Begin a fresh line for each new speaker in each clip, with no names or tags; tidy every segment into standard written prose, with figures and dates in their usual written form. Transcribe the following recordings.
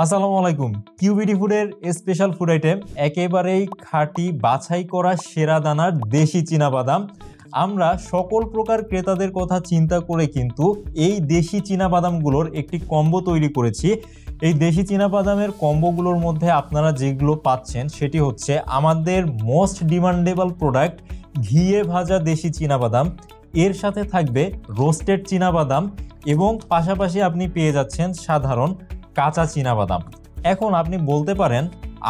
আসসালামু আলাইকুম। কিউবিডি ফুডের স্পেশাল ফুড আইটেম একেবারেই খাঁটি বাছাই করা সেরা দানার দেশি চীনাবাদাম। আমরা সকল প্রকার ক্রেতাদের কথা চিন্তা করে কিন্তু এই দেশি চীনাবাদামগুলোর একটি কম্বো তৈরি করেছি। এই দেশি চীনাবাদামের কম্বোগুলোর মধ্যে আপনারা যেগুলো পাচ্ছেন সেটি হচ্ছে আমাদের মোস্ট ডিমান্ডেবল প্রোডাক্ট ঘিয়ে ভাজা দেশি চীনাবাদাম, এর সাথে থাকবে রোস্টেড চীনাবাদাম এবং পাশাপাশি আপনি পেয়ে যাচ্ছেন সাধারণ কাঁচা চীনাবাদাম। এখন আপনি বলতে পারেন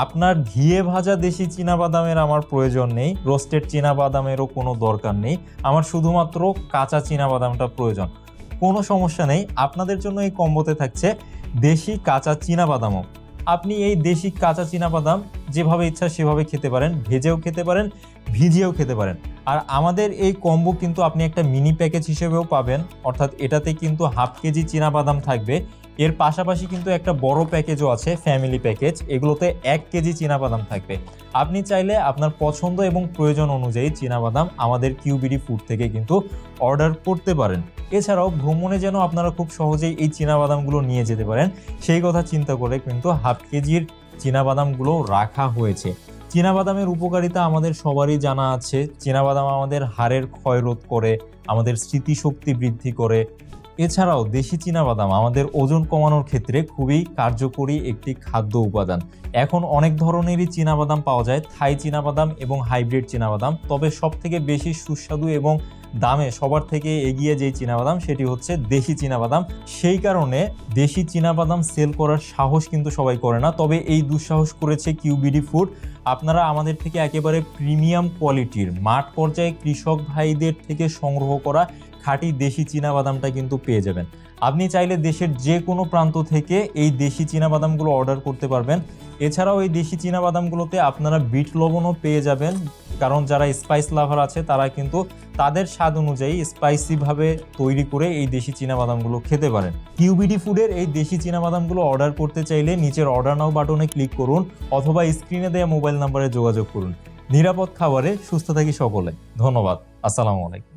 আপনার ঘিয়ে ভাজা দেশি চীনাবাদামের আমার প্রয়োজন নেই, রোস্টেড চীনাবাদামেরও কোনো দরকার নেই, আমার শুধুমাত্র কাঁচা চীনাবাদামটা প্রয়োজন। কোনো সমস্যা নেই, আপনাদের জন্য এই কম্বোতে থাকছে দেশি কাঁচা চীনাবাদামও। আপনি এই দেশি কাঁচা চীনাবাদাম যেভাবে ইচ্ছা সেভাবে খেতে পারেন, ভেজেও খেতে পারেন, ভিজিয়েও খেতে পারেন। আর আমাদের এই কম্বো কিন্তু আপনি একটা মিনি প্যাকেজ হিসেবেও পাবেন, অর্থাৎ এটাতে কিন্তু হাফ কেজি চীনাবাদাম থাকবে। এর পাশাপাশি কিন্তু একটা বড় প্যাকেজও আছে, ফ্যামিলি প্যাকেজ, এগুলোতে 1 কেজি চীনাবাদাম থাকবে। আপনি চাইলে আপনার পছন্দ এবং প্রয়োজন অনুযায়ী চীনাবাদাম আমাদের কিউবিডি ফুড থেকে কিন্তু অর্ডার করতে পারেন। এছাড়াও ভ্রমণে যেন আপনারা খুব সহজেই এই চীনাবাদামগুলো নিয়ে যেতে পারেন সেই কথা চিন্তা করে কিন্তু হাফ কেজির চীনাবাদামগুলো রাখা হয়েছে। চীনাবাদামের উপকারিতা আমাদের সবারই জানা আছে। চীনাবাদাম আমাদের হাড়ের ক্ষয় রোধ করে, আমাদের স্মৃতিশক্তি বৃদ্ধি করে। এছাড়াও দেশি চীনাবাদাম আমাদের ওজন কমানোর ক্ষেত্রে খুবই কার্যকরী একটি খাদ্য উপাদান। এখন অনেক ধরনেরই চীনাবাদাম পাওয়া যায়, থাই চীনাবাদাম এবং হাইব্রিড চীনাবাদাম, তবে সব থেকে বেশি সুস্বাদু এবং দামে সবার থেকে এগিয়ে যেই চীনাবাদাম সেটি হচ্ছে দেশি চীনাবাদাম। সেই কারণে দেশি চীনাবাদাম সেল করার সাহস কিন্তু সবাই করে না, তবে এই দুঃসাহস করেছে কিউবিডি ফুড। আপনারা আমাদের থেকে একেবারে প্রিমিয়াম কোয়ালিটির মাঠ পর্যায়ে কৃষক ভাইদের থেকে সংগ্রহ করা খাঁটি দেশি চীনাবাদামটা কিন্তু পেয়ে যাবেন। আপনি চাইলে দেশের যে কোনো প্রান্ত থেকে এই দেশি চীনাবাদামগুলো অর্ডার করতে পারবেন। এছাড়াও এই দেশি চীনাবাদামগুলোতে আপনারা বিট লবণও পেয়ে যাবেন, কারণ যারা স্পাইস লাভার আছে তারা কিন্তু তাদের স্বাদ অনুযায়ী স্পাইসিভাবে তৈরি করে এই দেশি চীনাবাদামগুলো খেতে পারেন। কিউবিডি ফুডের এই দেশি চীনাবাদামগুলো অর্ডার করতে চাইলে নিচের অর্ডার নাও বাটনে ক্লিক করুন অথবা স্ক্রিনে দেওয়া মোবাইল নাম্বারে যোগাযোগ করুন। নিরাপদ খাবারে সুস্থ থাকি সকলে। ধন্যবাদ। আসসালামু আলাইকুম।